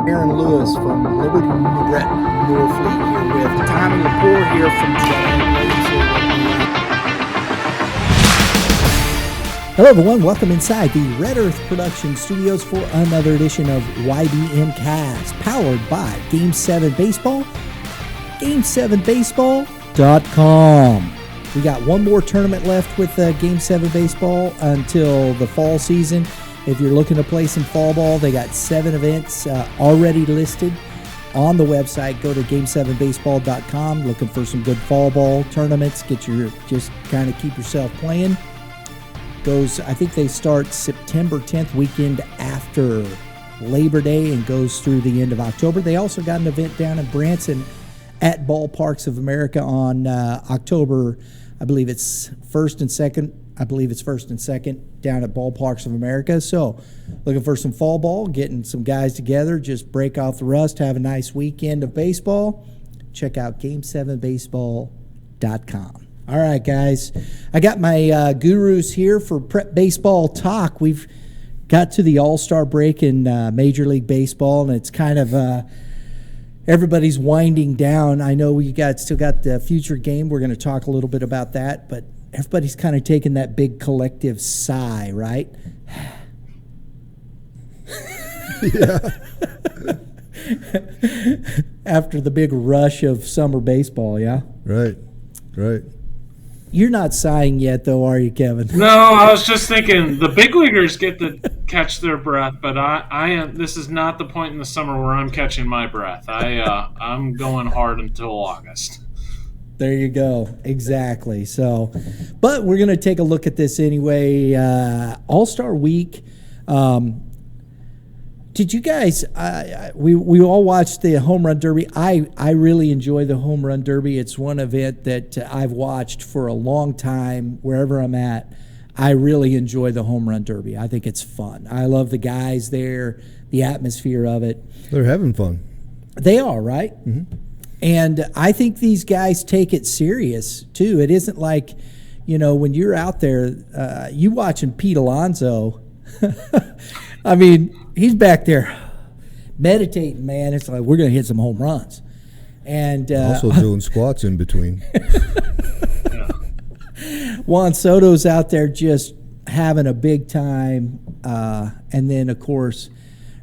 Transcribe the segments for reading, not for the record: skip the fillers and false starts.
Aaron Lewis from Liberty Norfleet here with Tommy Lepore here from Hello everyone, welcome inside the Red Earth Production Studios for another edition of YBMcast, powered by Game 7 Baseball, Game7Baseball.com. We got one more tournament left with Game 7 Baseball until the fall season. If you're looking to play some fall ball, they got 7 events already listed on the website. Go to Game7Baseball.com, looking for some good fall ball tournaments. Just kind of keep yourself playing. I think they start September 10th, weekend after Labor Day, and goes through the end of October. They also got an event down in Branson at Ballparks of America on October, I believe it's 1st and 2nd. Down at Ballparks of America. So looking for some fall ball, getting some guys together, just break off the rust, have a nice weekend of baseball. Check out Game7Baseball.com. All right, guys. I got my gurus here for Prep Baseball Talk. We've got to the All-Star break in Major League Baseball, and it's kind of everybody's winding down. I know we still got the future game. We're going to talk a little bit about that, but everybody's kind of taking that big collective sigh, right? Yeah. After the big rush of summer baseball, yeah? Right. You're not sighing yet, though, are you, Kevin? No, I was just thinking the big leaguers get to catch their breath, but I am. This is not the point in the summer where I'm catching my breath. I'm going hard until August. There you go. Exactly. So, but we're going to take a look at this anyway. All-Star Week. Did you guys? We all watched the Home Run Derby. I really enjoy the Home Run Derby. It's one event that I've watched for a long time. Wherever I'm at, I really enjoy the Home Run Derby. I think it's fun. I love the guys there, the atmosphere of it. They're having fun. They are, right? Mm-hmm. And I think these guys take it serious, too. It isn't like, when you're out there, you watching Pete Alonso. I mean, he's back there meditating, man. It's like, we're going to hit some home runs. And also doing squats in between. Juan Soto's out there just having a big time. And then, of course,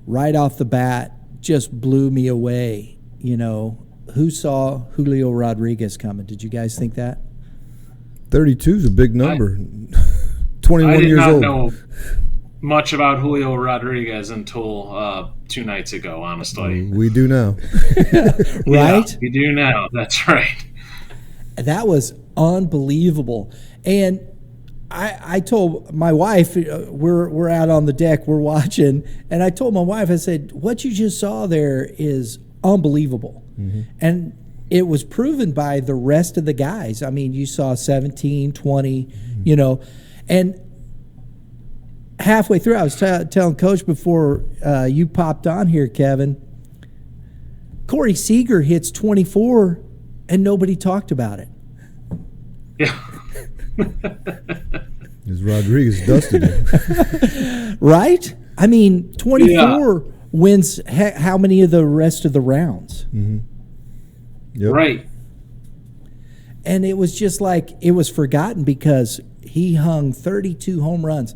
right off the bat, just blew me away, Who saw Julio Rodriguez coming? Did you guys think that? 32 is a big number. 21 years old. I did not know much about Julio Rodriguez until 2 nights ago, honestly. We do now. Right? Yeah, we do now. That's right. That was unbelievable. And I told my wife, we're out on the deck, we're watching, and I told my wife, I said, what you just saw there is unbelievable. Mm-hmm. And it was proven by the rest of the guys. I mean, you saw 17, 20, and halfway through, I was telling Coach before you popped on here, Kevin, Corey Seager hits 24, and nobody talked about it. Yeah. Is Rodriguez dusted him. Right? I mean, 24 wins how many of the rest of the rounds? Mm-hmm. Yep. Right. And it was just like it was forgotten because he hung 32 home runs.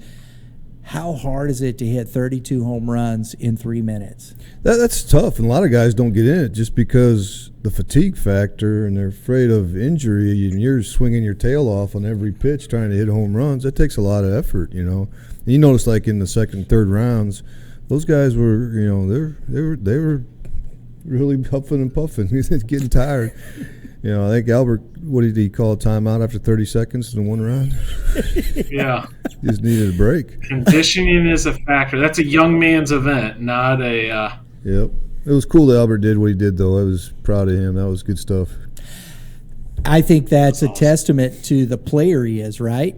How hard is it to hit 32 home runs in 3 minutes? That's tough, and a lot of guys don't get in it just because the fatigue factor, and they're afraid of injury, and you're swinging your tail off on every pitch trying to hit home runs. That takes a lot of effort, And you notice, like in the second, third rounds, those guys were, they were really huffing and puffing. He's getting tired. I think Albert, what did he call a timeout after 30 seconds in one round? Yeah. Just needed a break. Conditioning is a factor. That's a young man's event, not a Yep. It was cool that Albert did what he did, though. I was proud of him. That was good stuff. I think that's a testament to the player he is, right?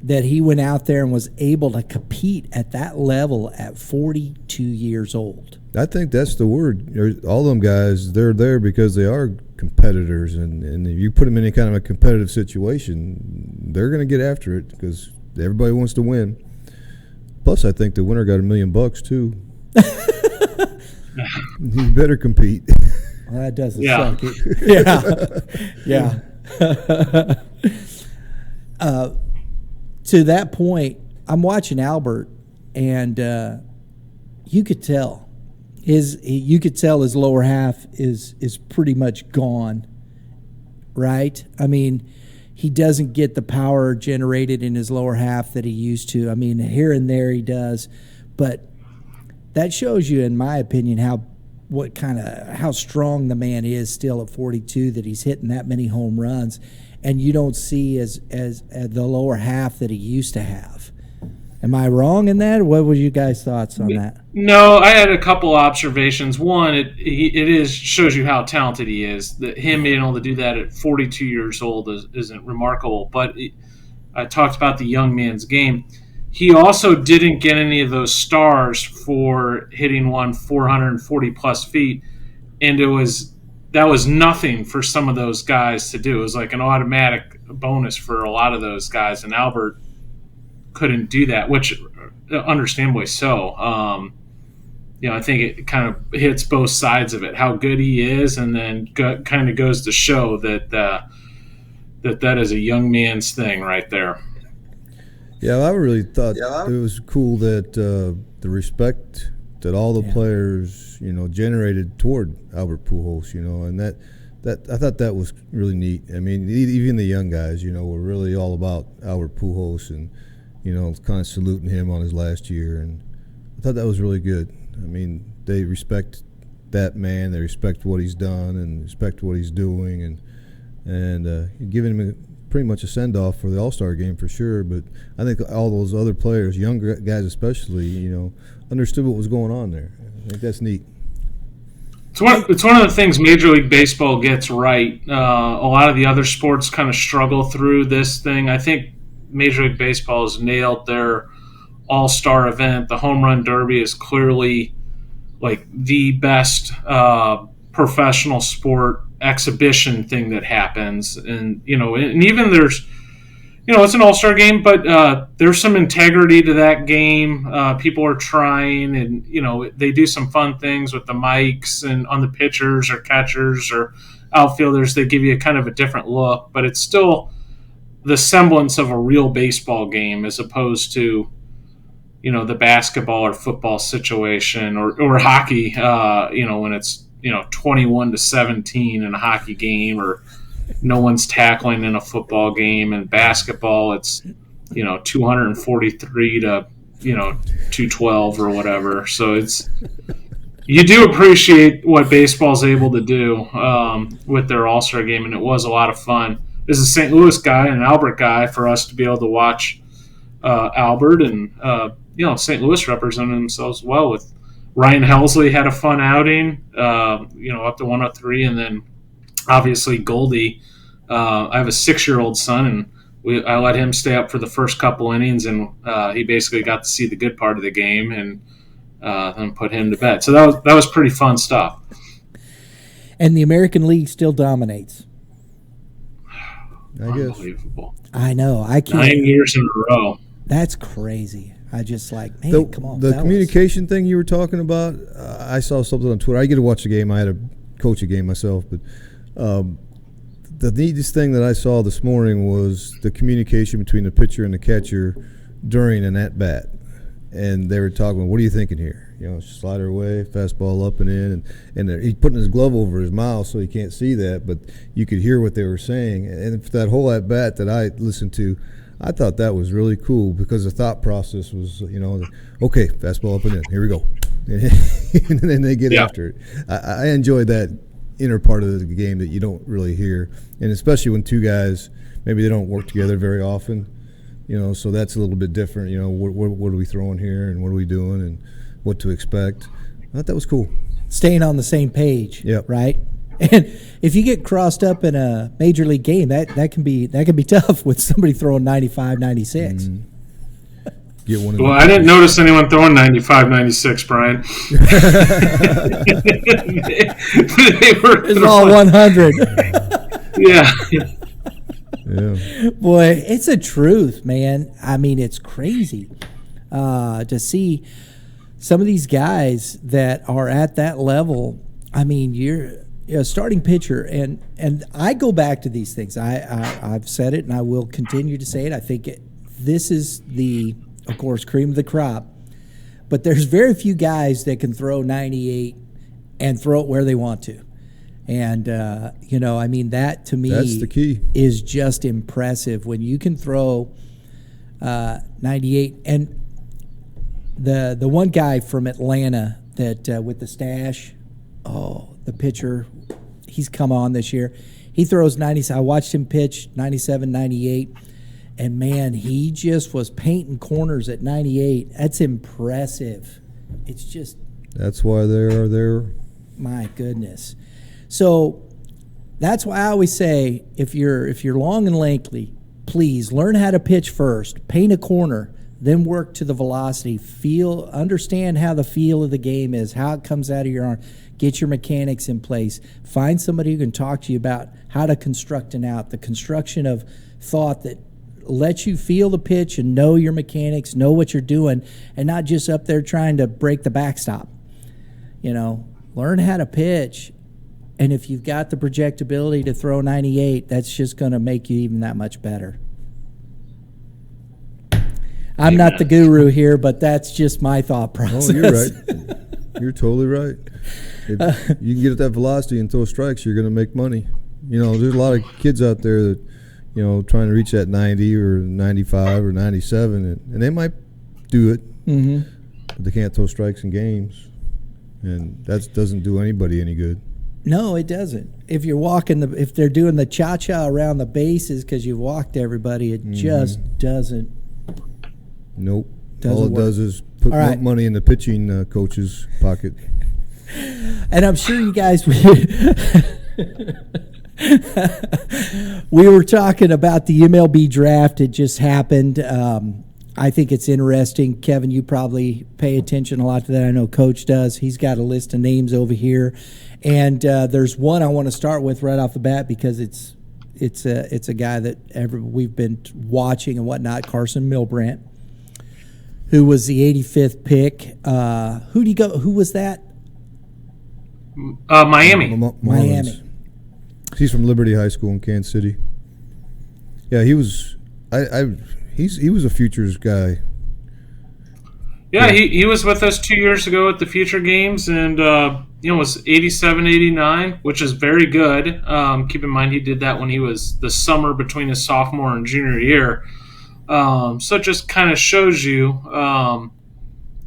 That he went out there and was able to compete at that level at 42 years old. I think that's the word. All them guys, they're there because they are competitors, and if you put them in any kind of a competitive situation, they're going to get after it because everybody wants to win. Plus, I think the winner got $1 million too. You better compete. Well, that doesn't Yeah. suck. Yeah. To that point, I'm watching Albert, and you could tell his lower half is pretty much gone, right? I mean, he doesn't get the power generated in his lower half that he used to. I mean, here and there he does, but that shows you, in my opinion, how strong the man is still at 42, that he's hitting that many home runs, and you don't see as the lower half that he used to have. Am I wrong in that? What were you guys' thoughts on that? No, I had a couple observations. One, it shows you how talented he is. That him being able to do that at 42 years old isn't remarkable. But I talked about the young man's game. He also didn't get any of those stars for hitting 440 plus feet, and that was nothing for some of those guys to do. It was like an automatic bonus for a lot of those guys, and Albert couldn't do that, which understandably so. I think it kind of hits both sides of it, how good he is, and then kind of goes to show that that is a young man's thing right there. Yeah, I really thought it was cool that the respect that all the players, generated toward Albert Pujols, and that I thought that was really neat. I mean, even the young guys, were really all about Albert Pujols and, kind of saluting him on his last year, and I thought that was really good. I mean, they respect that man, they respect what he's done, and respect what he's doing, and giving him pretty much a send-off for the All-Star game for sure. But I think all those other players, younger guys especially, understood what was going on there. I think that's neat. It's one of the things Major League Baseball gets right. A lot of the other sports kind of struggle through this thing. I think Major League Baseball has nailed their all-star event. The Home Run Derby is clearly like the best professional sport exhibition thing that happens. And, and even there's, it's an all-star game, but there's some integrity to that game. People are trying, and, they do some fun things with the mics and on the pitchers or catchers or outfielders. They give you kind of a different look, but it's still the semblance of a real baseball game as opposed to, the basketball or football situation or hockey, when it's, 21-17 in a hockey game, or no one's tackling in a football game. And basketball, it's, 243 to, 212 or whatever. So you do appreciate what baseball's able to do with their All-Star game, and it was a lot of fun. This is a St. Louis guy and an Albert guy for us to be able to watch Albert and, St. Louis represented themselves well with Ryan Helsley had a fun outing, up to 103, and then obviously Goldie. I have a 6-year-old son, and I let him stay up for the first couple innings, and he basically got to see the good part of the game, and then put him to bed. So that was pretty fun stuff. And the American League still dominates. Unbelievable. I know. I can't. 9 years in a row. That's crazy. I just man, come on. The communication thing you were talking about, I saw something on Twitter. I get to watch the game. I had to coach a game myself. But the neatest thing that I saw this morning was the communication between the pitcher and the catcher during an at-bat. And they were talking, what are you thinking here? Slider away, fastball up and in. And he's putting his glove over his mouth so he can't see that. But you could hear what they were saying. And that whole at-bat that I listened to, I thought that was really cool because the thought process was, okay, fastball up and in, here we go. And then they get after it. I enjoyed that inner part of the game that you don't really hear, and especially when two guys, maybe they don't work together very often, so that's a little bit different. What are we throwing here and what are we doing and what to expect. I thought that was cool. Staying on the same page, yep. Right? And if you get crossed up in a major league game, that can be tough with somebody throwing 95, 96. Mm-hmm. Get one of well, I didn't notice anyone throwing 95, 96, Brian. they were it's all 100. Yeah. Boy, it's a truth, man. I mean, it's crazy to see some of these guys that are at that level, I mean, you're a starting pitcher, and I go back to these things. I've said it, and I will continue to say it. I think this is the, of course, cream of the crop. But there's very few guys that can throw 98 and throw it where they want to. And, I mean, that to me that's the key. Is just impressive when you can throw 98. And the one guy from Atlanta that with the stash, the pitcher, he's come on this year. He throws 90. I watched him pitch 97, 98. And, man, he just was painting corners at 98. That's impressive. It's just – that's why they are there. My goodness. So that's why I always say if you're long and lanky, please learn how to pitch first, paint a corner, then work to the velocity. Understand how the feel of the game is, how it comes out of your arm. Get your mechanics in place. Find somebody who can talk to you about how to construct an out, the construction of thought that lets you feel the pitch and know your mechanics, know what you're doing, and not just up there trying to break the backstop. Learn how to pitch. And if you've got the projectability to throw 98, that's just going to make you even that much better. I'm not the guru here, but that's just my thought process. Oh, you're right. You're totally right. If you can get at that velocity and throw strikes, you're going to make money. There's a lot of kids out there that, trying to reach that 90 or 95 or 97, and they might do it, but they can't throw strikes in games. And that doesn't do anybody any good. No, it doesn't. If you're walking, if they're doing the cha-cha around the bases because you've walked everybody, it just doesn't. Nope. Doesn't All it work. Does is put more money in the pitching coach's pocket. And I'm sure you guys, we were talking about the MLB draft. It just happened. I think it's interesting. Kevin, you probably pay attention a lot to that. I know Coach does. He's got a list of names over here. And there's one I want to start with right off the bat because it's a guy that we've been watching and whatnot, Carson Milbrandt, who was the 85th pick. Who was that? Miami. Miami. He's from Liberty High School in Kansas City. Yeah, he was. He was a futures guy. Yeah, he was with us 2 years ago at the Future Games, and was 87, 89, which is very good. Keep in mind he did that when he was the summer between his sophomore and junior year. So it just kind of shows you,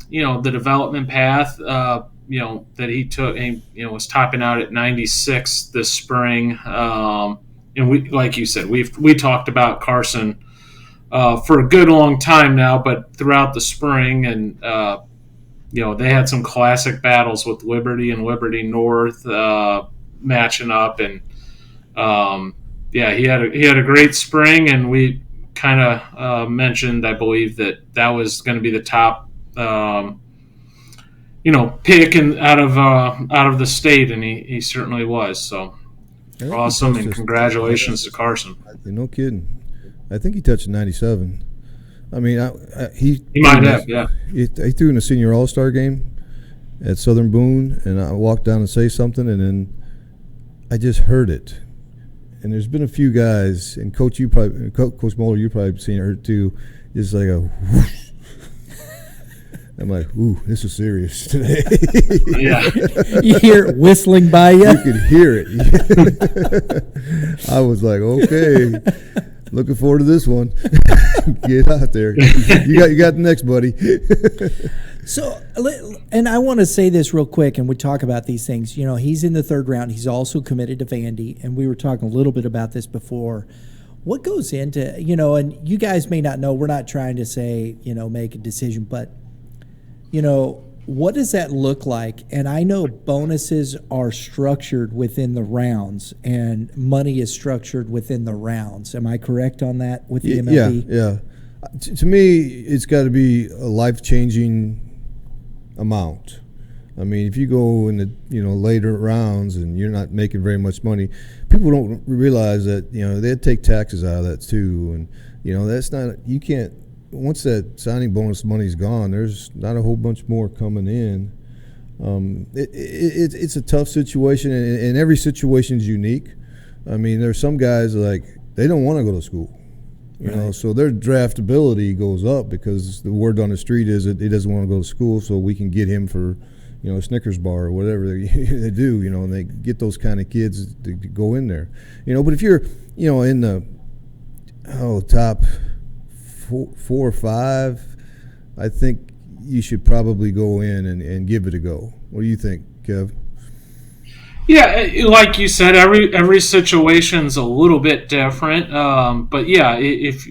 the development path, that he took. And, was topping out at 96 this spring. And we, like you said, we talked about Carson for a good long time now, but throughout the spring, and they had some classic battles with Liberty and Liberty North matching up, and he had a great spring, and we kind of mentioned, I believe, that was going to be the top pick out of the state, and he certainly was. So awesome, and congratulations to Carson. No kidding. I think he touched 97. I mean, he might have, yeah. He threw in a senior all-star game at Southern Boone, and I walked down and say something, and then I just heard it. And there's been a few guys, and Coach Moulder, you probably seen it too. It's like a whoosh. I'm like, ooh, this is serious today. Yeah. You hear it whistling by you. You could hear it. I was like, okay. Looking forward to this one. Get out there. You got the next, buddy. So, and I want to say this real quick, and we talk about these things. He's in the third round. He's also committed to Vandy, and we were talking a little bit about this before. What goes into, and you guys may not know, we're not trying to say, make a decision, but, what does that look like? And I know bonuses are structured within the rounds, and money is structured within the rounds. Am I correct on that with the MLB? Yeah. To me, it's got to be a life-changing amount. I mean, if you go in the later rounds and you're not making very much money, people don't realize that they take taxes out of that too, and that's not, you can't. once that signing bonus money's gone, there's not a whole bunch more coming in. It's a tough situation, and every situation's unique. I mean, there's some guys like they don't want to go to school, you know, so their draftability goes up because the word on the street is that he doesn't want to go to school, so we can get him for, you know, a Snickers bar or whatever they do, you know, and they get those kind of kids to go in there, you know. But if you're, you know, in the top 4 or 5, I think you should probably go in and give it a go. What do you think, Kev? Yeah, like you said, every situation's a little bit different. But yeah, if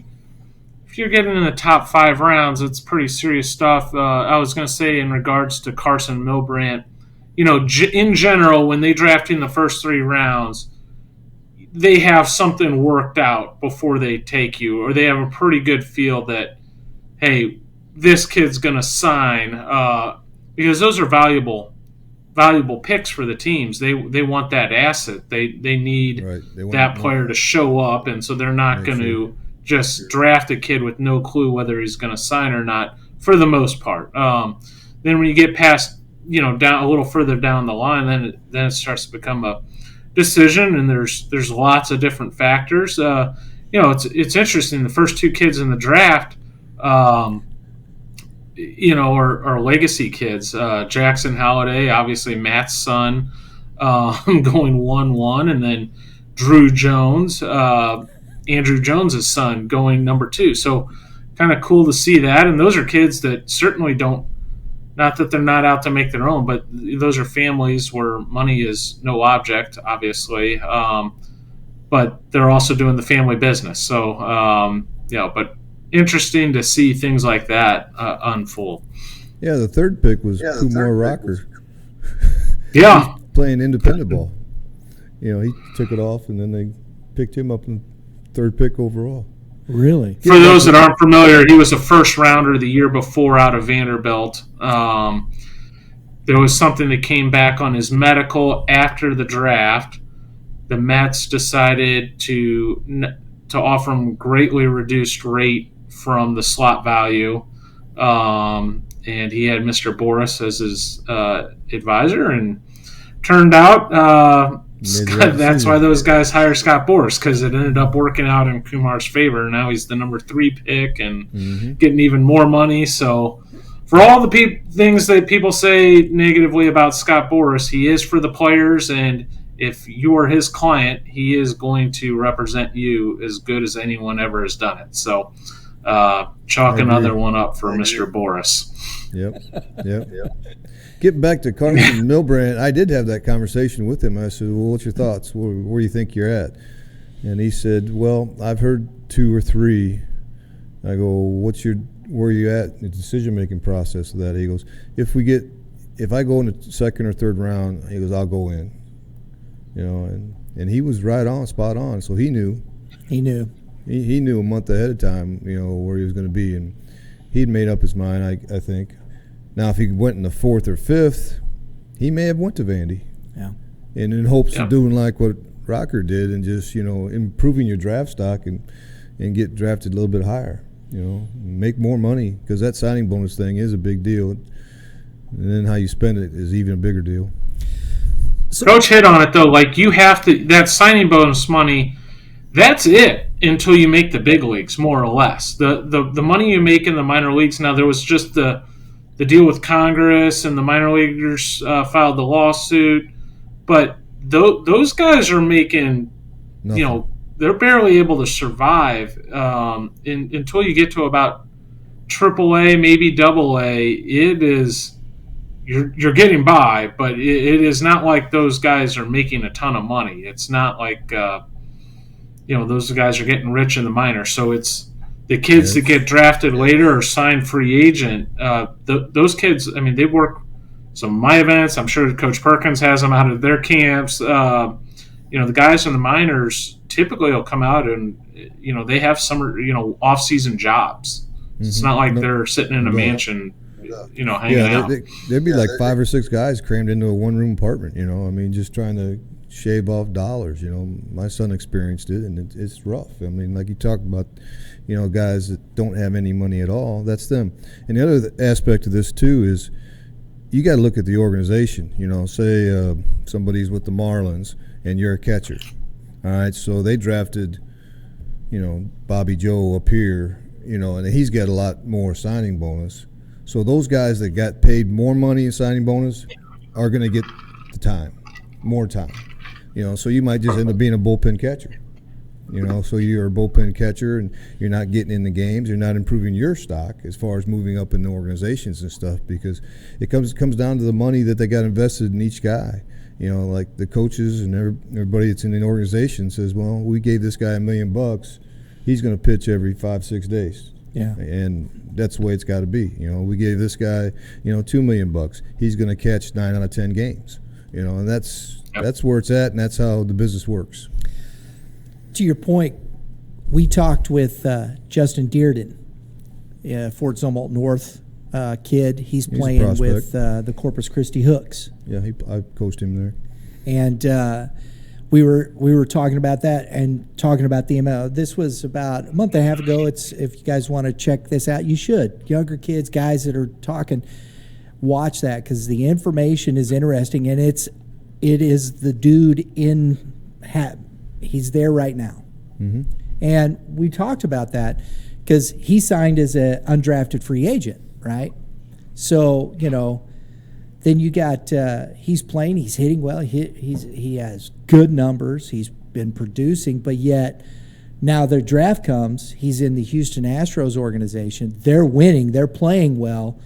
you're getting in the top 5 rounds, it's pretty serious stuff. I was going to say in regards to Carson Milbrandt, you know, in general, when they draft in the first 3 rounds, they have something worked out before they take you, or they have a pretty good feel that, hey, this kid's going to sign, because those are valuable picks for the teams. They want that asset. They need that player to show up, and so they're not going to just draft a kid with no clue whether he's going to sign or not for the most part. Then when you get past, you know, down a little further down the line, then it starts to become a decision, and there's lots of different factors. You know, it's interesting. The first 2 kids in the draft, you know, are legacy kids. Jackson Halliday, obviously Matt's son, going 1-1, and then Drew Jones, Andrew Jones's son, going number 2. So kind of cool to see that. And those are kids that certainly don't, not that they're not out to make their own, but those are families where money is no object, obviously. But they're also doing the family business. So, you know, but interesting to see things like that unfold. Yeah, the 3rd pick was Kumar Rocker. Yeah. Playing independent ball. You know, he took it off, and then they picked him up in 3rd pick overall. Really? For those that aren't familiar, he was a first rounder the year before out of Vanderbilt. There was something that came back on his medical after the draft. The Mets decided to offer him greatly reduced rate from the slot value, and he had Mr. Boris as his advisor, and turned out that's why those guys hire Scott Boras, because it ended up working out in Kumar's favor. Now he's the number 3 pick and getting even more money. So for all the things that people say negatively about Scott Boras, he is for the players, and if you are his client, he is going to represent you as good as anyone ever has done it. So chalk another one up for Mr. Boras. Yep. Getting back to Carson Milbrandt, I did have that conversation with him. I said, well, what's your thoughts? Where do you think you're at? And he said, well, I've heard 2 or 3. I go, where are you at in the decision-making process of that? He goes, if I go in the 2nd or 3rd round, he goes, I'll go in. You know, and he was right on, spot on. So he knew. He knew a month ahead of time, you know, where he was going to be, and he'd made up his mind, I think. Now, if he went in the 4th or 5th, he may have went to Vandy. Yeah. And in hopes of doing like what Rocker did and just, you know, improving your draft stock and get drafted a little bit higher, you know, make more money, because that signing bonus thing is a big deal. And then how you spend it is even a bigger deal. So, Coach hit on it, though. Like, you have to – that signing bonus money, that's it until you make the big leagues, more or less. The money you make in the minor leagues, now there was just the deal with Congress, and the minor leaguers filed the lawsuit. But those guys are making, Nothing. You know, they're barely able to survive until you get to about AAA, maybe AA. It is you're getting by, but it is not like those guys are making a ton of money. It's not like you know, those guys are getting rich in the minors. So it's the kids that get drafted later or signed free agent. Those kids, I mean, they work some of my events. I'm sure Coach Perkins has them out of their camps. You know, the guys in the minors typically will come out and, you know, they have summer, you know, off-season jobs. It's not like they're sitting in a mansion, you know, hanging out. There'd be like 5 or 6 guys crammed into a one-room apartment, you know. I mean, just trying to shave off dollars. You know, my son experienced it, and it's rough. I mean, like you talked about, you know, guys that don't have any money at all. That's them. And the other aspect of this too is you got to look at the organization. You know, say somebody's with the Marlins and you're a catcher. All right, so they drafted, you know, Bobby Joe up here, you know, and he's got a lot more signing bonus. So those guys that got paid more money in signing bonus are going to get the time, more time. You know, so you might just end up being a bullpen catcher. You know, so you're a bullpen catcher and you're not getting in the games. You're not improving your stock as far as moving up in the organizations and stuff, because it comes down to the money that they got invested in each guy. You know, like the coaches and everybody that's in the organization says, well, we gave this guy $1 million. He's going to pitch every 5-6 days. Yeah. And that's the way it's got to be. You know, we gave this guy, you know, $2 million. He's going to catch 9 out of 10 games. You know, and that's where it's at, and that's how the business works. To your point, we talked with Justin Dearden, Fort Zumwalt North kid. He's playing with the Corpus Christi Hooks. Yeah, I coached him there. And we were talking about that and talking about the amount. This was about a month and a half ago. If you guys want to check this out, you should. Younger kids, guys that are talking, watch that, because the information is interesting, and it is the dude he's there right now. Mm-hmm. And we talked about that because he signed as an undrafted free agent, right? So, you know, then you got he's playing, he's hitting well, he has good numbers, he's been producing, but yet now their draft comes, he's in the Houston Astros organization, they're winning, they're playing well.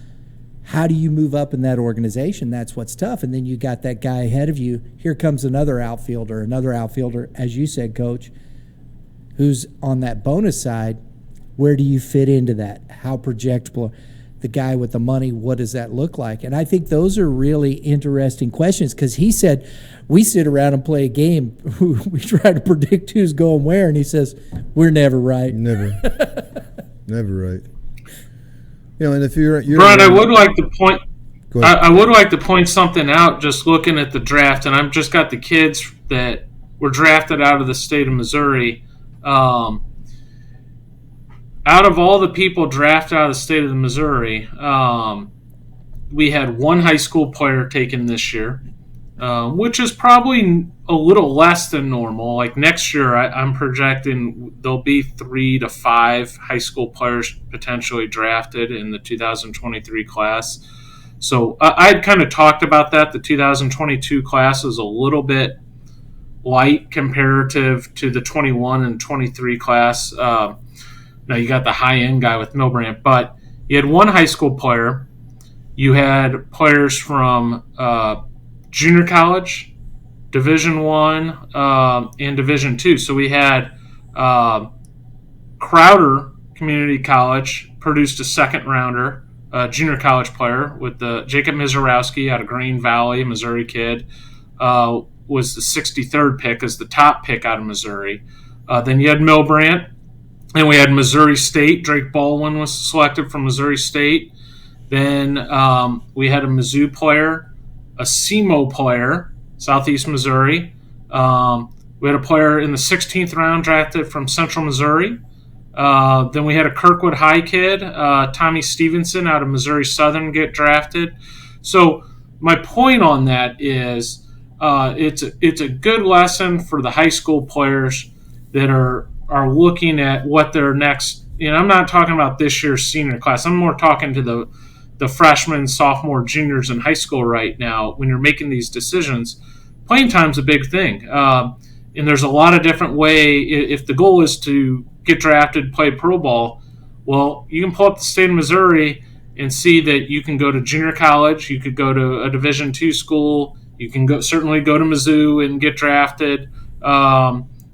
How do you move up in that organization? That's what's tough. And then you got that guy ahead of you. Here comes another outfielder, as you said, Coach, who's on that bonus side. Where do you fit into that? How projectable? The guy with the money, what does that look like? And I think those are really interesting questions, because he said, we sit around and play a game. We try to predict who's going where, and he says, we're never right. Never right. You know, and if you're Brian, I would like to point. I would like to point something out. Just looking at the draft, and I've just got the kids that were drafted out of the state of Missouri. Out of all the people drafted out of the state of Missouri, we had one high school player taken this year, which is probably a little less than normal. Like next year, I'm projecting there'll be 3 to 5 high school players potentially drafted in the 2023 class. So I'd kind of talked about that. The 2022 class is a little bit light comparative to the 21 and 23 class. Now you got the high-end guy with Milbrand, but you had one high school player. You had players from junior college, Division I, and Division II. So we had Crowder Community College produced a second-rounder, junior college player with Jacob Mizorowski out of Green Valley, Missouri kid, was the 63rd pick as the top pick out of Missouri. Then you had Milbrand. And we had Missouri State. Drake Baldwin was selected from Missouri State. Then we had a Mizzou player, a SEMO player, Southeast Missouri. We had a player in the 16th round drafted from Central Missouri. Then we had a Kirkwood High kid, Tommy Stevenson out of Missouri Southern, get drafted. So my point on that is it's a good lesson for the high school players that are looking at what their next, I'm not talking about this year's senior class. I'm more talking to the freshmen, sophomore, juniors in high school right now. When you're making these decisions, playing time's a big thing. And there's a lot of different way. If the goal is to get drafted, play pro ball, well, you can pull up the state of Missouri and see that you can go to junior college. You could go to a Division II school. You can certainly go to Mizzou and get drafted.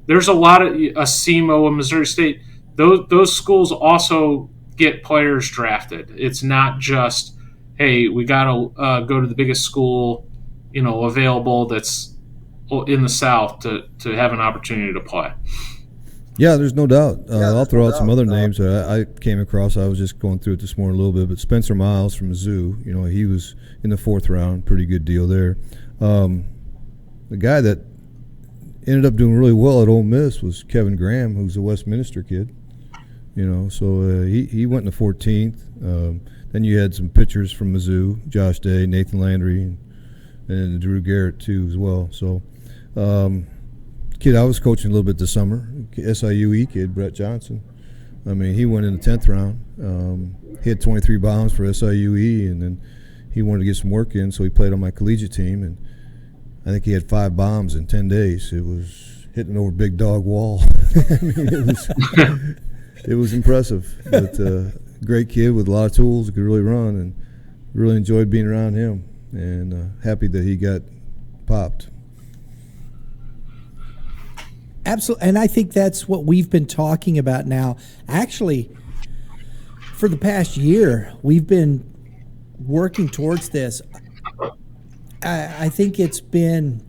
There's a lot of a SEMO, a Missouri State. Those schools also get players drafted. It's not just, hey, we got to go to the biggest school, available that's in the South to have an opportunity to play. Yeah, there's no doubt. I'll throw out some other names I came across. I was just going through it this morning a little bit, but Spencer Miles from Mizzou, he was in the 4th round, pretty good deal there. The guy that ended up doing really well at Ole Miss was Kevin Graham, who's a Westminster kid. So he went in the 14th. Then you had some pitchers from Mizzou, Josh Day, Nathan Landry, and Drew Garrett too as well. So kid I was coaching a little bit this summer, SIUE kid, Brett Johnson. I mean, he went in the 10th round. He had 23 bombs for SIUE, and then he wanted to get some work in, so he played on my collegiate team, and I think he had 5 bombs in 10 days. It was hitting over big dog wall. I mean, it was impressive. But great kid with a lot of tools, could really run, and really enjoyed being around him, and happy that he got popped. Absolutely, and I think that's what we've been talking about now. Actually, for the past year, we've been working towards this. I think it's been,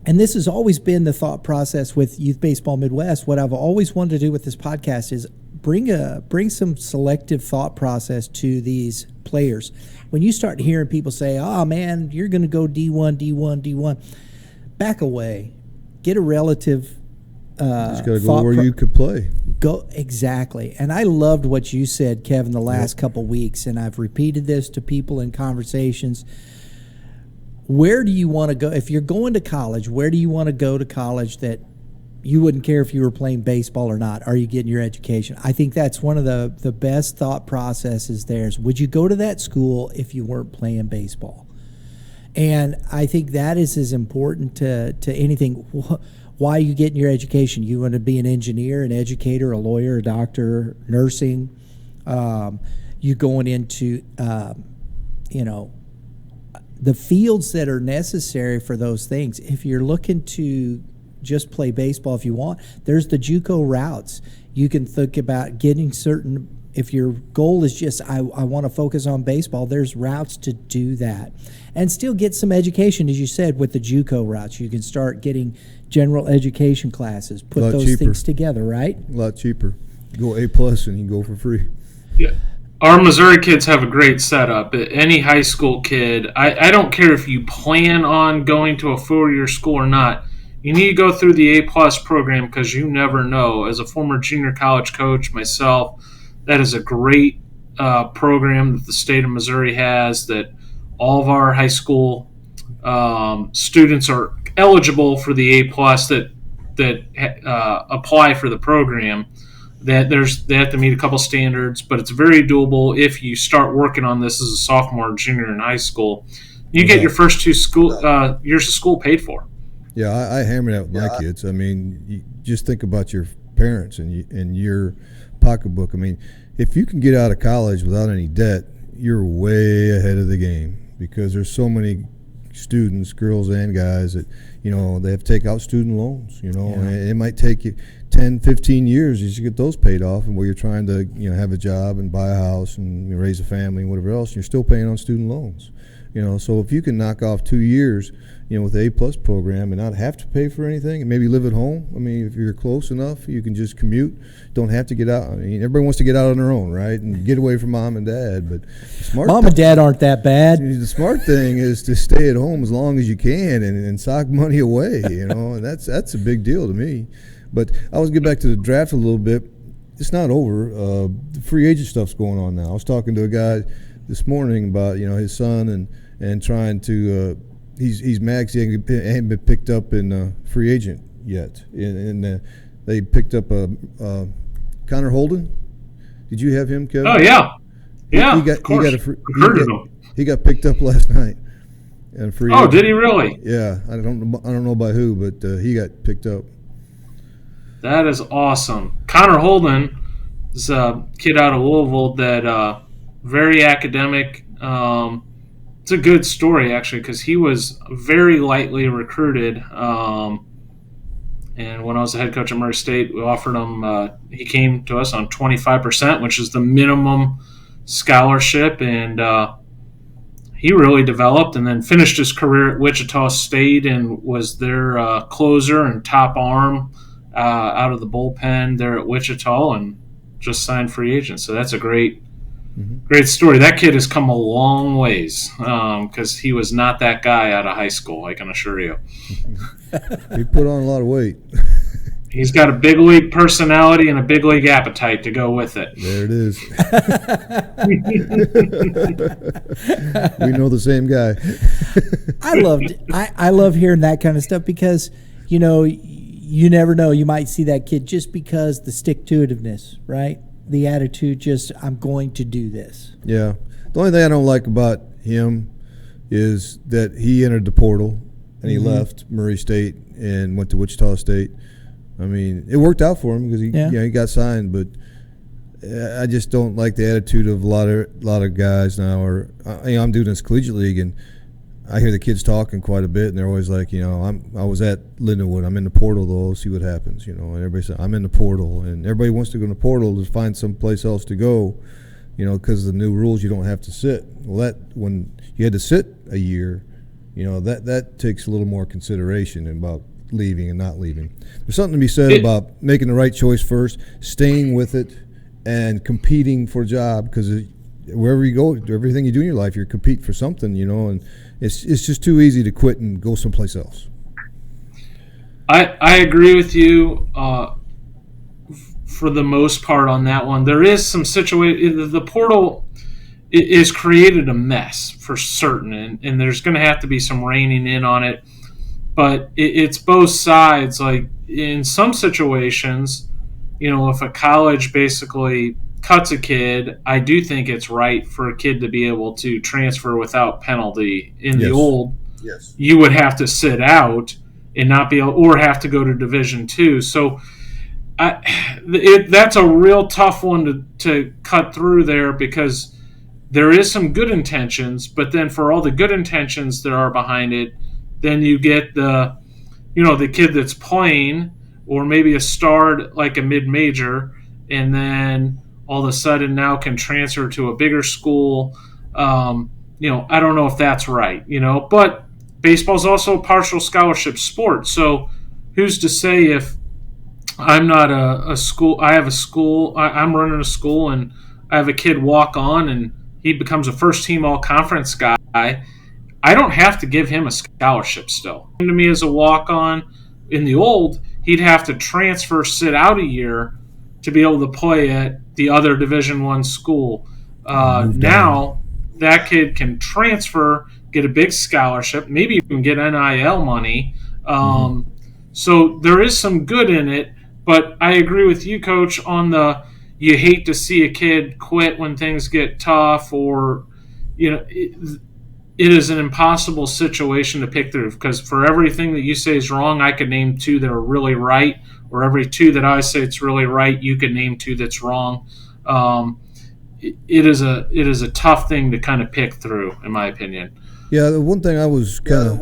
and this has always been the thought process with Youth Baseball Midwest. What I've always wanted to do with this podcast is bring some selective thought process to these players. When you start hearing people say, "Oh man, you're going to go D1, D1, D1," back away, get a relative. Just got to go where you could play. Go exactly. And I loved what you said, Kevin, the last couple weeks, and I've repeated this to people in conversations. Where do you want to go? If you're going to college, where do you want to go to college that you wouldn't care if you were playing baseball or not? Are you getting your education? I think that's one of the best thought processes there is, would you go to that school if you weren't playing baseball? And I think that is as important to anything. Why are you getting your education? You want to be an engineer, an educator, a lawyer, a doctor, nursing. You going into, the fields that are necessary for those things. If you're looking to just play baseball if you want, there's the JUCO routes. You can think about getting certain, if your goal is just, I want to focus on baseball, there's routes to do that. And still get some education, as you said, with the JUCO routes. You can start getting general education classes, put those things together, right? A lot cheaper. Go A+ and you go for free. Yeah. Our Missouri kids have a great setup. Any high school kid, I don't care if you plan on going to a 4-year school or not, you need to go through the A+ program because you never know. As a former junior college coach myself, that is a great program that the state of Missouri has, that all of our high school students are eligible for the A+ that apply for the program. That they have to meet a couple standards, but it's very doable if you start working on this as a sophomore or junior in high school. You get your first 2 years of school paid for. Yeah, I hammer that with my kids. I mean, you just think about your parents and your pocketbook. I mean, if you can get out of college without any debt, you're way ahead of the game, because there's so many students, girls and guys, that they have to take out student loans. And it might take you 10, 15 years just to get those paid off, and where you're trying to have a job and buy a house and raise a family and whatever else, and you're still paying on student loans. So if you can knock off 2 years with the A+ program and not have to pay for anything, and maybe live at home. I mean, if you're close enough, you can just commute. Don't have to get out. I mean, everybody wants to get out on their own, right, and get away from mom and dad. But mom and dad aren't that bad. The smart thing is to stay at home as long as you can and sock money away. And that's a big deal to me. But I was get back to the draft a little bit. It's not over. The free agent stuff's going on now. I was talking to a guy this morning about his son and trying to. He's mad 'cause he ain't been picked up in free agent yet. And they picked up Connor Holden. Did you have him, Kevin? Oh yeah, yeah. He got picked up last night. And free. Oh, did he really? Yeah, I don't know by who, but he got picked up. That is awesome. Connor Holden is a kid out of Louisville that very academic. It's a good story, actually, because he was very lightly recruited. And when I was the head coach at Murray State, we offered him he came to us on 25%, which is the minimum scholarship. And he really developed and then finished his career at Wichita State and was their closer and top arm out of the bullpen there at Wichita, and just signed free agent. So that's a great Great story. That kid has come a long ways because he was not that guy out of high school, I can assure you. He put on a lot of weight. He's got a big league personality and a big league appetite to go with it. There it is. We know the same guy. I love hearing that kind of stuff because, you know, you never know. You might see that kid just because the stick-to-itiveness, right? The attitude, just I'm going to do this. Yeah. The only thing I don't like about him is that he entered the portal and he left Murray State and went to Wichita State. I mean, it worked out for him because he got signed, but I just don't like the attitude of a lot of guys now. Or I'm doing this collegiate league, and I hear the kids talking quite a bit, and they're always like, I was at Lindenwood. I'm in the portal, though. See what happens, And everybody says, I'm in the portal, and everybody wants to go in the portal to find someplace else to go, because of the new rules, you don't have to sit. Well, when you had to sit a year, that takes a little more consideration about leaving and not leaving. There's something to be said about making the right choice first, staying with it, and competing for a job, because wherever you go, everything you do in your life, you're competing for something, and it's just too easy to quit and go someplace else. I agree with you for the most part on that one. There is some situation. The portal is created a mess for certain, and there's going to have to be some reining in on it. But it's both sides. Like in some situations, if a college basically cuts a kid, I do think it's right for a kid to be able to transfer without penalty. In the old, you would have to sit out and not be able, or have to go to Division II. So that's a real tough one to cut through there, because there is some good intentions, but then for all the good intentions there are behind it, then you get the kid that's playing, or maybe a star like a mid-major, and then all of a sudden now can transfer to a bigger school. I don't know if that's right, but baseball's also a partial scholarship sport. So who's to say if I'm not a school, I'm running a school and I have a kid walk on and he becomes a first-team all-conference guy, I don't have to give him a scholarship still. To me, as a walk-on, in the old, he'd have to transfer, sit out a year to be able to play at the other Division I school. Now, that kid can transfer, get a big scholarship, maybe even get NIL money. So there is some good in it, but I agree with you, Coach, on you hate to see a kid quit when things get tough, or, it is an impossible situation to pick through, because for everything that you say is wrong, I could name two that are really right, or every two that I say it's really right, you could name two that's wrong. It is a tough thing to kind of pick through, in my opinion. Yeah, the one thing I was kind of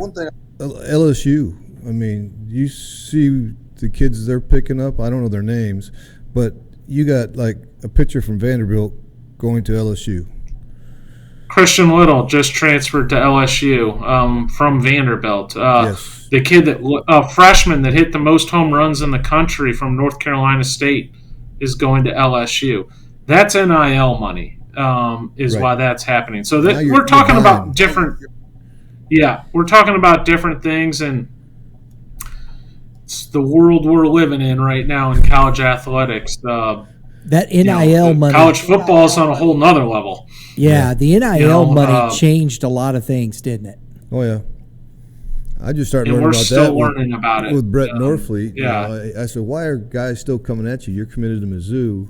LSU. I mean, you see the kids they're picking up. I don't know their names, but you got like a pitcher from Vanderbilt going to LSU. Christian Little just transferred to LSU from Vanderbilt. The kid freshman that hit the most home runs in the country from North Carolina State is going to LSU. That's NIL money, why that's happening. So we're talking about different. Yeah, we're talking about different things, and it's the world we're living in right now in college athletics. That NIL money. College football is on a whole nother level. Yeah, the NIL money changed a lot of things, didn't it? Oh, yeah. I just started learning about that with Brett Norfleet. Yeah. I said, why are guys still coming at you? You're committed to Mizzou.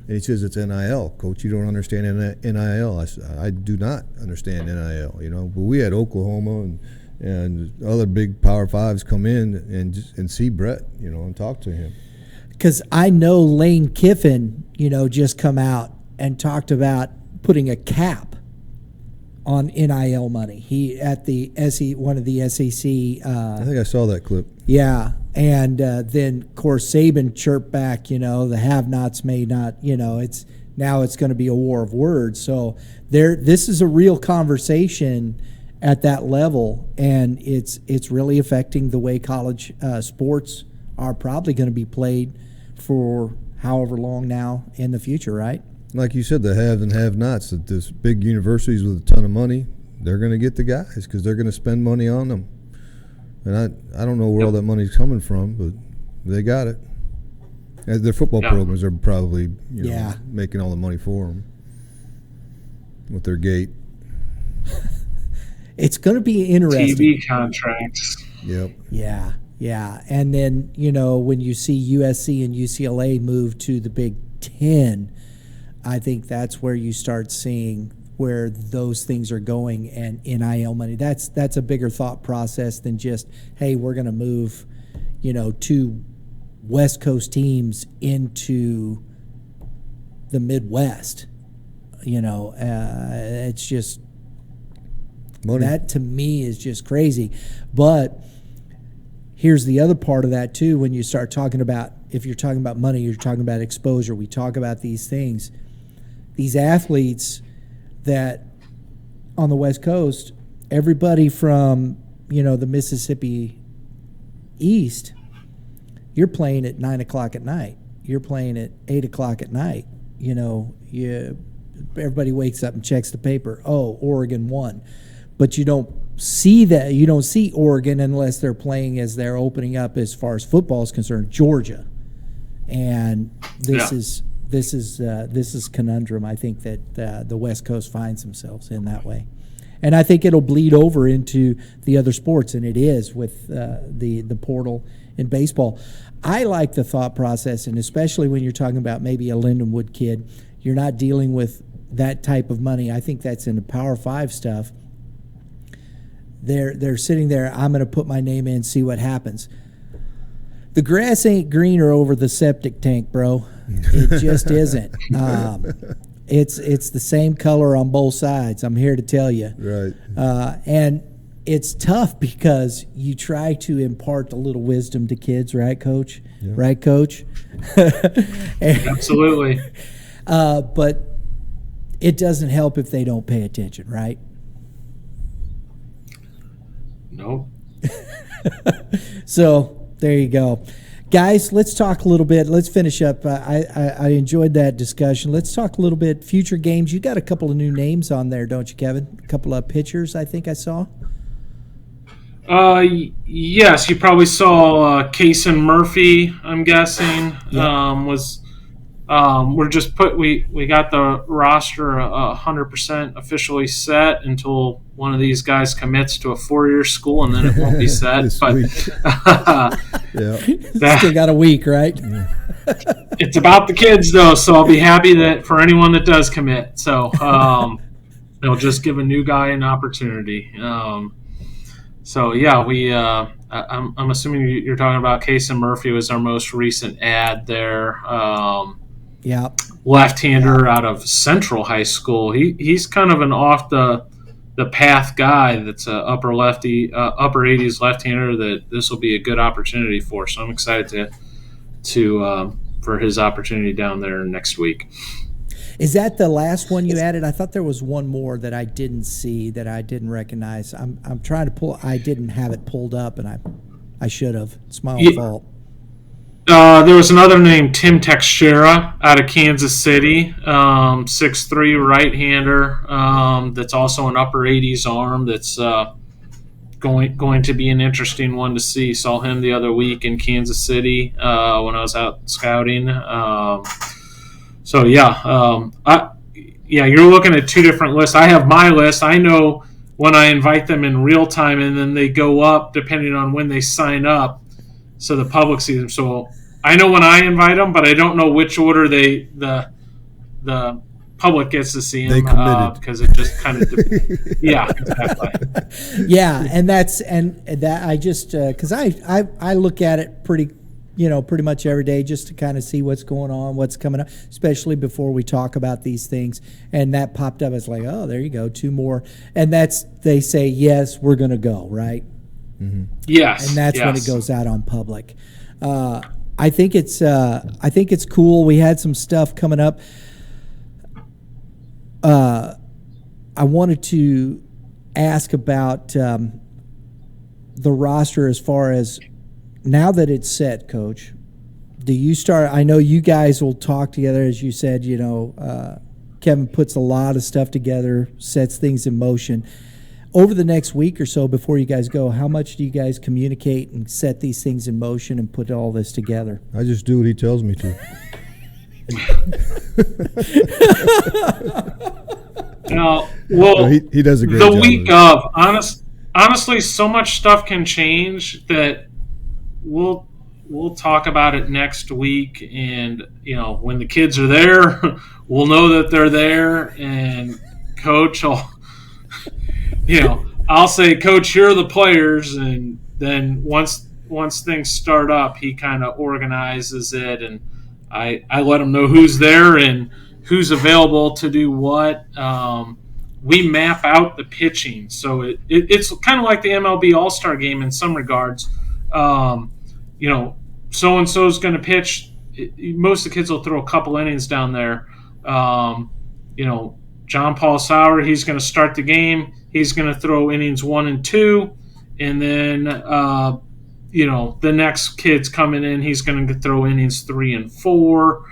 And he says, it's NIL. Coach, you don't understand NIL. I said, I do not understand NIL. But we had Oklahoma and other big Power Fives come in and see Brett, and talk to him. Because I know Lane Kiffin, just come out and talked about putting a cap on NIL money. He at the one of the SEC. I think I saw that clip. Yeah, and then of course Saban chirped back. The have-nots may not. It's going to be a war of words. So this is a real conversation at that level, and it's really affecting the way college sports are probably going to be played for however long now in the future, right? like you said, the haves and have-nots. That this big universities with a ton of money, they're going to get the guys because they're going to spend money on them. And I don't know where all that money's coming from, but they got it. And their football programs are probably making all the money for them with their gate. It's going to be interesting. TV contracts. Yep. Yeah. And then, when you see USC and UCLA move to the Big Ten, I think that's where you start seeing where those things are going, and NIL money. That's a bigger thought process than just, hey, we're going to move, 2 West Coast teams into the Midwest. It's just money. That to me is just crazy. But here's the other part of that too. When you start talking about, if you're talking about money, you're talking about exposure. We talk about these things. These athletes that on the West Coast, everybody from, the Mississippi East, you're playing at 9 o'clock at night. You're playing at 8 o'clock at night. Everybody wakes up and checks the paper. Oh, Oregon won. But you don't see that. You don't see Oregon unless they're playing as they're opening up as far as football is concerned, Georgia. And this is conundrum. I think that the West Coast finds themselves in that way. And I think it'll bleed over into the other sports, and it is with the portal in baseball. I like the thought process, and especially when you're talking about maybe a Lindenwood kid, you're not dealing with that type of money. I think that's in the Power 5 stuff. They're sitting there, I'm going to put my name in, see what happens. The grass ain't greener over the septic tank, bro. It just isn't. It's the same color on both sides, I'm here to tell you. Right. And it's tough because you try to impart a little wisdom to kids, right, Coach? Yeah. Right, Coach? Absolutely. But it doesn't help if they don't pay attention, right? Nope. So there you go. Guys, let's talk a little bit. Let's finish up. I enjoyed that discussion. Let's talk a little bit future games. You got a couple of new names on there, don't you, Kevin? A couple of pitchers, I think I saw. Yes, you probably saw Kason Murphy, I'm guessing. Yeah. We got the roster 100% officially set until one of these guys commits to a 4-year school, and then it won't be set. But Still got a week, right? It's about the kids, though, so I'll be happy that for anyone that does commit. So they'll just give a new guy an opportunity. I'm assuming you're talking about Kason Murphy was our most recent ad there. Left-hander out of Central High School. He's kind of an off the path guy that's a upper 80s left-hander that this will be a good opportunity for. So I'm excited to for his opportunity down there next week. Is that the last one you added? I thought there was one more that I didn't see, that I didn't recognize. I'm trying to pull. I didn't have it pulled up, and I should have. It's my own fault. There was another named Tim Texera out of Kansas City, 6'3", right-hander. That's also an upper 80s arm. That's going to be an interesting one to see. Saw him the other week in Kansas City when I was out scouting. You're looking at 2 different lists. I have my list. I know when I invite them in real time, and then they go up depending on when they sign up, so the public sees them. So I know when I invite them, but I don't know which order the public gets to see them. They committed because it just kind of yeah, exactly. Yeah, and that I just because I look at it pretty much every day just to kind of see what's going on, what's coming up, especially before we talk about these things. And that popped up. It's like, oh, there you go, 2 more. And they say, yes, we're going to go, right? Mm-hmm. Yes. And that's when it goes out on public. I think it's cool. We had some stuff coming up. I wanted to ask about the roster as far as, now that it's set, Coach, do you start? I know you guys will talk together, as you said, Kevin puts a lot of stuff together, sets things in motion. Over the next week or so before you guys go, how much do you guys communicate and set these things in motion and put all this together? I just do what he tells me to. Well, he does a great job. The week of, honestly, so much stuff can change that we'll talk about it next week. And, when the kids are there, we'll know that they're there. And Coach will, I'll say, Coach, here are the players. And then once things start up, he kind of organizes it. And I let him know who's there and who's available to do what. We map out the pitching. So it's kind of like the MLB All-Star Game in some regards. So-and-so is going to pitch. Most of the kids will throw a couple innings down there. John Paul Sauer, he's going to start the game. He's going to throw innings 1 and 2. And then, the next kid's coming in. He's going to throw innings 3 and 4.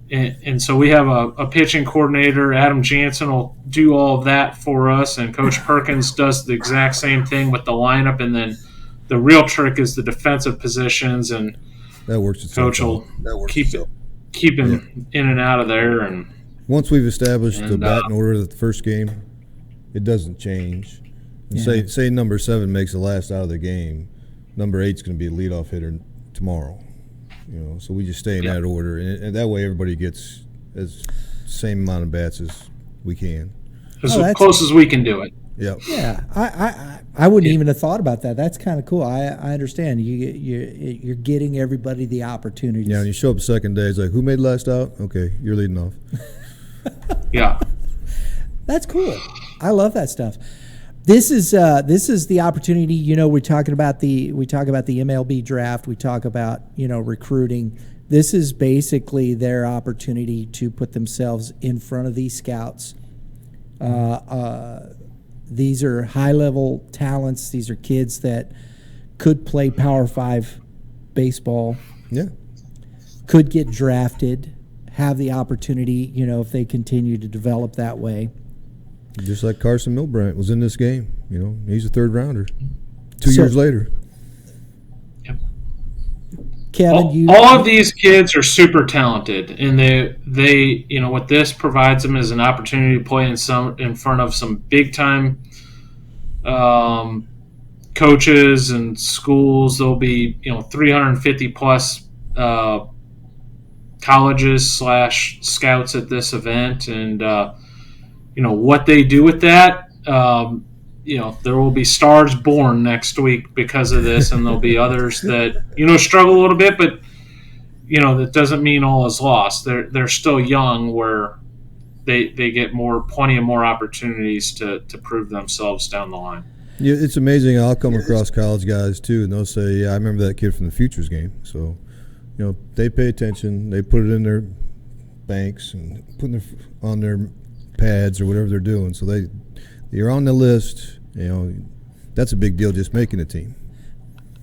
And so we have a pitching coordinator. Adam Jansen will do all of that for us. And Coach Perkins does the exact same thing with the lineup. And then the real trick is the defensive positions. And that works. Coach will keep him in and out of there. And once we've established the batting order of the first game, it doesn't change. And say number 7 makes the last out of the game, number 8's going to be a leadoff hitter tomorrow. So we just stay in that order, and that way everybody gets as same amount of bats as we can. As close as we can do it. Yep. Yeah. I wouldn't even have thought about that. That's kind of cool. I understand. You're getting everybody the opportunities. Yeah, and you show up the second day, it's like, who made last out? Okay, you're leading off. Yeah. That's cool. I love that stuff. This is the opportunity. We talk about the MLB draft. We talk about recruiting. This is basically their opportunity to put themselves in front of these scouts. These are high-level talents. These are kids that could play Power 5 baseball. Yeah. Could get drafted, have the opportunity, if they continue to develop that way. Just like Carson Milbrandt was in this game. He's a third rounder. 2 years later. Yep. Kevin, all of these kids are super talented, and they what this provides them is an opportunity to play in front of some big time coaches and schools. There'll be 350 plus colleges / scouts at this event, and what they do with that. There will be stars born next week because of this, and there'll be others that struggle a little bit, but that doesn't mean all is lost. They're still young, where they get plenty of more opportunities to prove themselves down the line. Yeah, it's amazing. I'll come across college guys too, and they'll say, "Yeah, I remember that kid from the Futures game." So, they pay attention. They put it in their banks and put it on their pads or whatever they're doing. So you're on the list. That's a big deal, just making a team.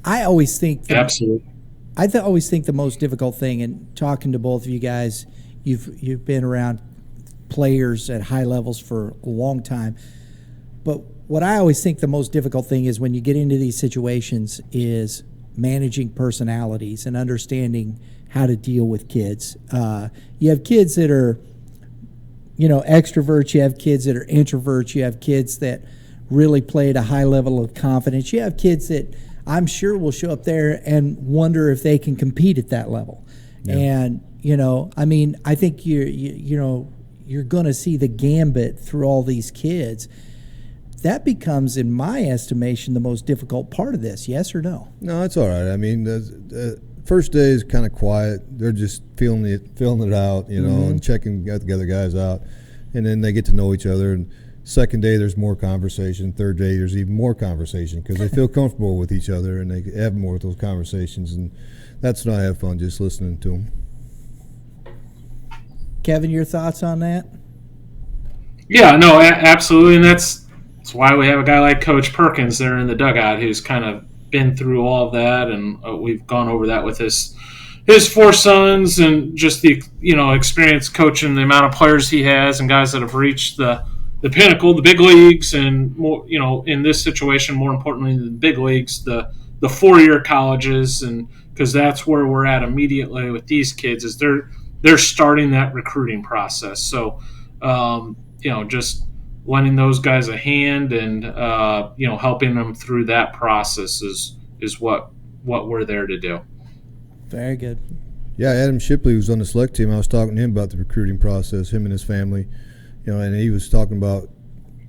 I always think absolutely. I always think the most difficult thing, and talking to both of you guys, you've been around players at high levels for a long time. But what I always think the most difficult thing is when you get into these situations is managing personalities and understanding how to deal with kids. You have kids that are extroverts, you have kids that are introverts, you have kids that really play at a high level of confidence. You have kids that I'm sure will show up there and wonder if they can compete at that level. Yeah. And, I think you're going to see the gambit through all these kids. That becomes, in my estimation, the most difficult part of this. Yes or no? No, it's all right. The first day is kind of quiet. They're just feeling it out, and checking the other guys out. And then they get to know each other. And second day, there's more conversation. Third day, there's even more conversation because they feel comfortable with each other and they have more of those conversations. And that's when I have fun, just listening to them. Kevin, your thoughts on that? Yeah, no, absolutely. And that's why we have a guy like Coach Perkins there in the dugout who's kind of been through all of that. And we've gone over that with his his 4 sons and just the experience coaching, the amount of players he has and guys that have reached the pinnacle, the big leagues, and more, in this situation, more importantly, the big leagues, the 4-year colleges, and because that's where we're at immediately with these kids is they're starting that recruiting process. So, just lending those guys a hand and helping them through that process is what we're there to do. Very good. Yeah, Adam Shipley was on the select team. I was talking to him about the recruiting process, him and his family, and he was talking about,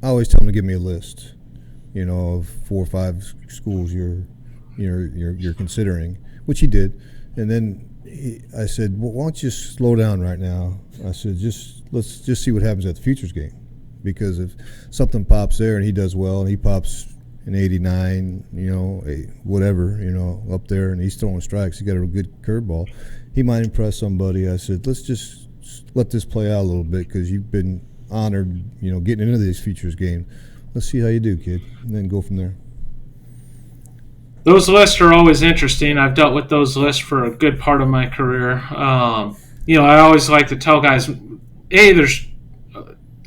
I always tell him to give me a list, of 4 or 5 schools you're considering, which he did. And then I said, well, why don't you slow down right now? I said, let's just see what happens at the futures game, because if something pops there and he does well and he pops an 89, whatever, up there, and he's throwing strikes, he got a good curveball, he might impress somebody. I said, let's just let this play out a little bit, because you've been honored, getting into these futures games. Let's see how you do, kid, and then go from there. Those lists are always interesting. I've dealt with those lists for a good part of my career. I always like to tell guys, there's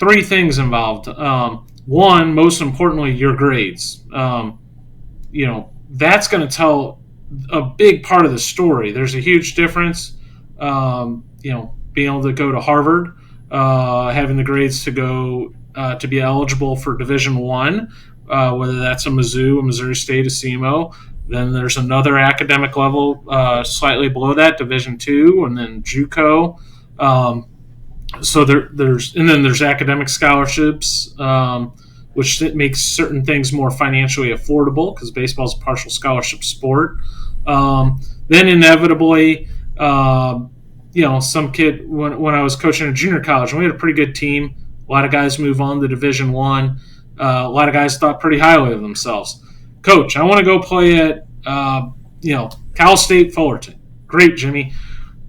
3 things involved. One, most importantly, your grades. That's going to tell a big part of the story. There's a huge difference, being able to go to Harvard, having the grades to go to be eligible for Division I, whether that's a Mizzou, a Missouri State, a SEMO. Then there's another academic level slightly below that, Division II, and then JUCO. So there's academic scholarships, which makes certain things more financially affordable, because baseball is a partial scholarship sport. Then inevitably, some kid, when I was coaching a junior college, we had a pretty good team. A lot of guys move on to Division I. A lot of guys thought pretty highly of themselves. Coach, I want to go play at Cal State Fullerton. Great, Jimmy.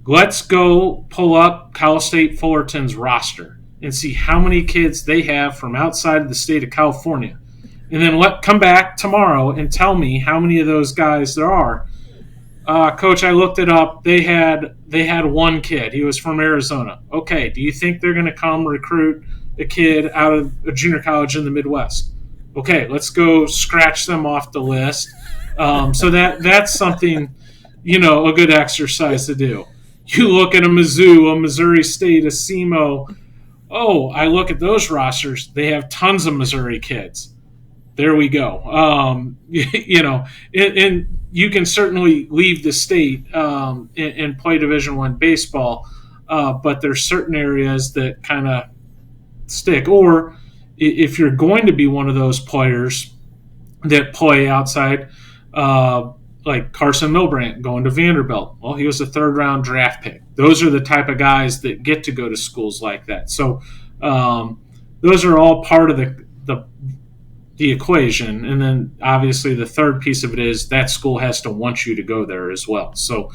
Let's go pull up Cal State Fullerton's roster and see how many kids they have from outside of the state of California. And then come back tomorrow and tell me how many of those guys there are. Coach, I looked it up. They had 1 kid. He was from Arizona. Okay, do you think they're going to come recruit a kid out of a junior college in the Midwest? Okay, let's go scratch them off the list. So that's something, a good exercise to do. You look at a Mizzou, a Missouri State, a SEMO. Oh, I look at those rosters. They have tons of Missouri kids. There we go. And you can certainly leave the state and play Division I baseball, but there's certain areas that kind of stick. Or if you're going to be one of those players that play outside, like Carson Milbrandt going to Vanderbilt. Well, he was a 3rd-round draft pick. Those are the type of guys that get to go to schools like that. So those are all part of the equation. And then obviously the third piece of it is that school has to want you to go there as well. So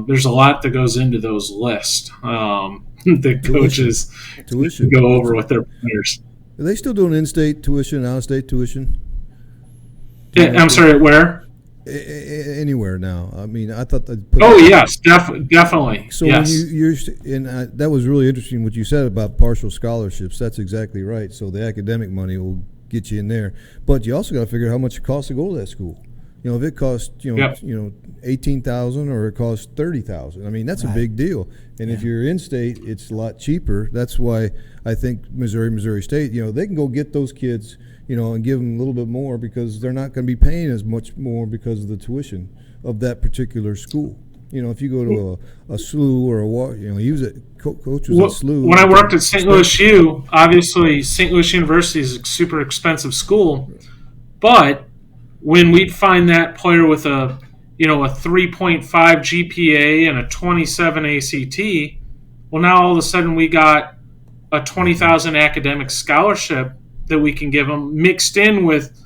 there's a lot that goes into those lists that coaches go over with their players. Are they still doing in-state tuition, out-of-state tuition? I'm sorry, where? Anywhere now. I mean, I thought that. Yes, definitely. So yes. When that was really interesting what you said about partial scholarships. That's exactly right. So the academic money will get you in there, but you also got to figure out how much it costs to go to that school. If it costs $18,000 or it costs $30,000. I mean, that's right. A big deal. And if you're in state, it's a lot cheaper. That's why I think Missouri State, they can go get those kids, and give them a little bit more, because they're not going to be paying as much more because of the tuition of that particular school. If you go to a SLU or he was at coach was at SLU. When I worked at St. Louis U, obviously St. Louis University is a super expensive school, but when we'd find that player with a 3.5 GPA and a 27 ACT, well, now all of a sudden we got a $20,000 academic scholarship that we can give them mixed in with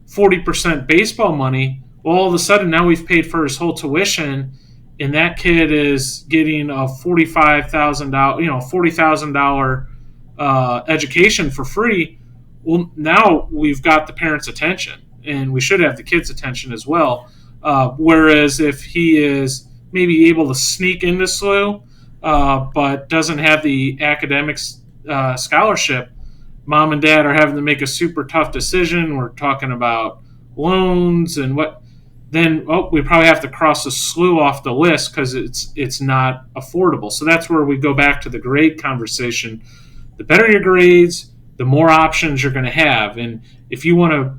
40% baseball money. Well, all of a sudden now we've paid for his whole tuition, and that kid is getting a $40,000 education for free. Well, now we've got the parents' attention, and we should have the kids' attention as well. Whereas if he is maybe able to sneak into SLU, but doesn't have the academics scholarship, mom and dad are having to make a super tough decision. We're talking about loans and what. Then we probably have to cross the SLU off the list because it's not affordable. So that's where we go back to the grade conversation. The better your grades, the more options you're going to have. And if you want to,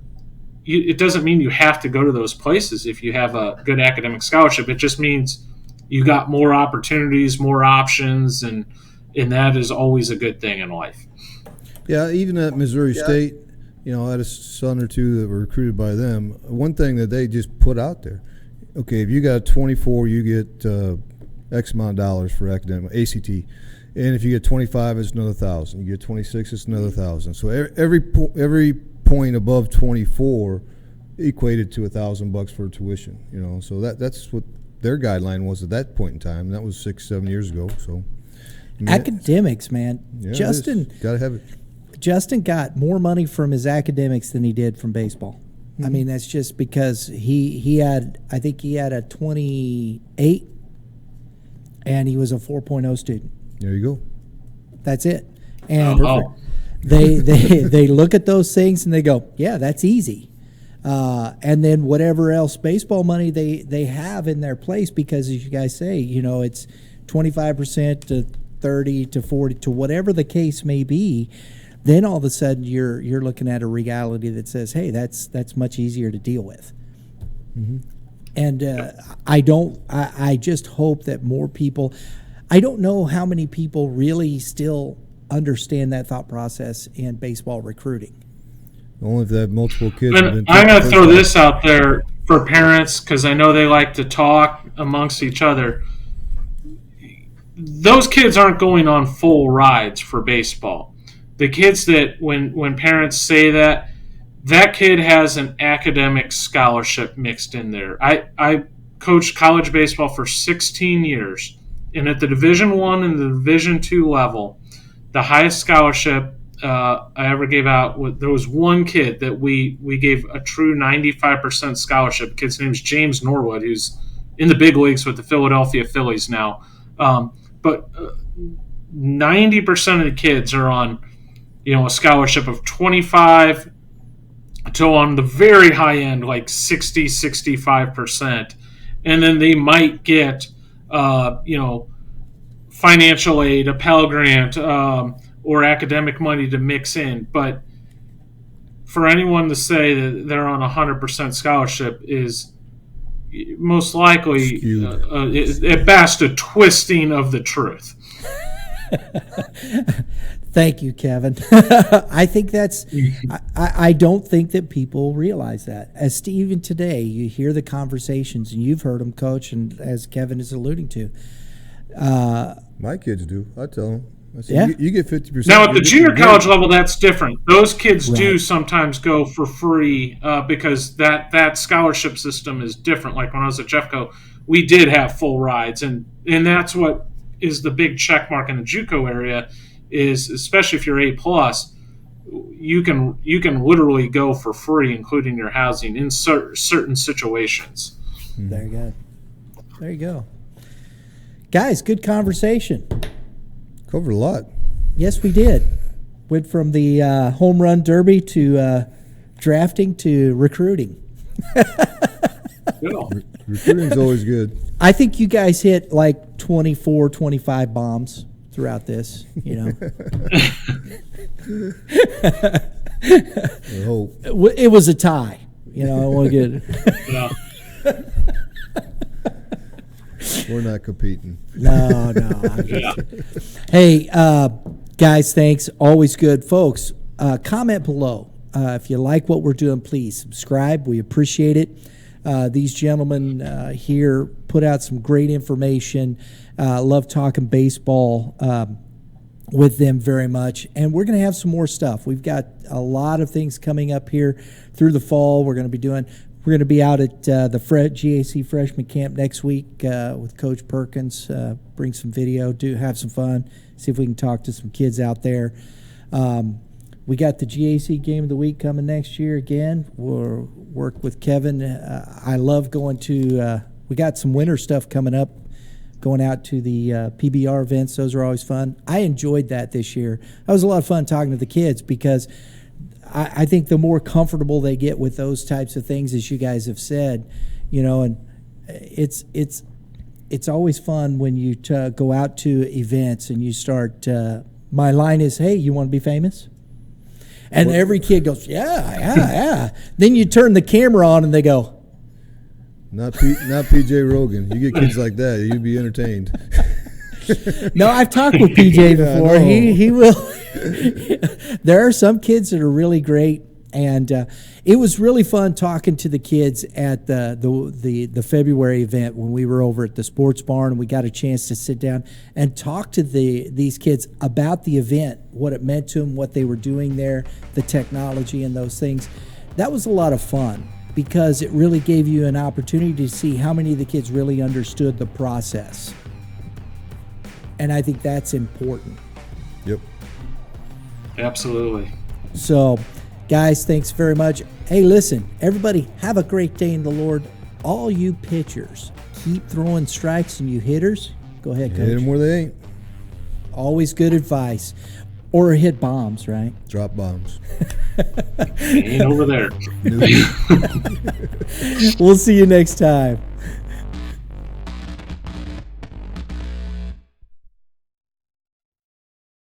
it doesn't mean you have to go to those places if you have a good academic scholarship. It just means you got more opportunities, more options, and that is always a good thing in life. Yeah, even at Missouri State, I had a son or two that were recruited by them. One thing that they just put out there, okay, if you got 24, you get X amount of dollars for academic ACT, and if you get 25, it's another 1,000. You get 26, it's another 1,000. So every point above 24 equated to $1,000 for tuition. So that's what their guideline was at that point in time. And that was 6-7 years ago. So academics, man, yeah, Justin gotta have it. Justin got more money from his academics than he did from baseball. I mean, that's just because he had a 28, and he was a 4.0 student. There you go. That's it. And they look at those things and they go, yeah, that's easy. And then whatever else baseball money they have in their place, because as you guys say, it's 25% to 30 to 40 to whatever the case may be. Then all of a sudden you're looking at a reality that says, hey, that's much easier to deal with. Mm-hmm. And I just hope that more people, I don't know how many people really still understand that thought process in baseball recruiting. Only if they have multiple kids. I'm going to throw this out there for parents because I know they like to talk amongst each other. Those kids aren't going on full rides for baseball. The kids that when parents say that kid has an academic scholarship mixed in there. I coached college baseball for 16 years, and at the Division I and the Division II level, the highest scholarship I ever gave out, there was one kid that we gave a true 95% scholarship. The kid's name is James Norwood, who's in the big leagues with the Philadelphia Phillies now. But 90% of the kids are on a scholarship of 25 to on the very high end, like 60, 65%. And then they might get, financial aid, a Pell Grant, or academic money to mix in. But for anyone to say that they're on 100% scholarship is most likely, at best, a twisting of the truth. Thank you, Kevin. I think that's. I don't think that people realize that. As even today, you hear the conversations, and you've heard them, Coach, and as Kevin is alluding to. My kids do. I tell them. I say, yeah. You get 50%. Now, at the junior college level, that's different. Those kids do sometimes go for free because that scholarship system is different. Like when I was at Jeffco, we did have full rides, and that's what is the big check mark in the JUCO area. Is especially if you're A+, you can literally go for free, including your housing in certain situations. There you go. Guys, good conversation. Covered a lot. Yes, we did. Went from the home run derby to drafting to recruiting. Recruiting's always good. I think you guys hit like 24, 25 bombs throughout this, I hope. It was a tie. I want to get it. Yeah. We're not competing. No. Hey, guys, thanks. Always good. Folks, comment below. If you like what we're doing, please subscribe. We appreciate it. These gentlemen here put out some great information. Love talking baseball with them very much. And we're going to have some more stuff. We've got a lot of things coming up here through the fall. We're going to be out at the GAC freshman camp next week with Coach Perkins. Bring some video, have some fun, see if we can talk to some kids out there. We got the GAC game of the week coming next year again. We'll work with Kevin. I love going to we got some winter stuff coming up going out to the PBR events. Those are always fun. I enjoyed that this year. That was a lot of fun talking to the kids because I think the more comfortable they get with those types of things, as you guys have said, and it's always fun when you go out to events and you start. My line is, "Hey, you want to be famous?" And every kid goes, yeah. Then you turn the camera on and they go, Not PJ Rogan. You get kids like that, you'd be entertained. No, I've talked with PJ before. He will. There are some kids that are really great, and it was really fun talking to the kids at the February event when we were over at the Sports Barn, and we got a chance to sit down and talk to these kids about the event, what it meant to them, what they were doing there, the technology and those things. That was a lot of fun because it really gave you an opportunity to see how many of the kids really understood the process. And I think that's important. Yep. Absolutely. So, guys, thanks very much. Hey, listen, everybody, have a great day in the Lord. All you pitchers, keep throwing strikes, and you hitters, go ahead, Coach. Hit them where they ain't. Always good advice. Or hit bombs, right? Drop bombs. Ain't over there. We'll see you next time.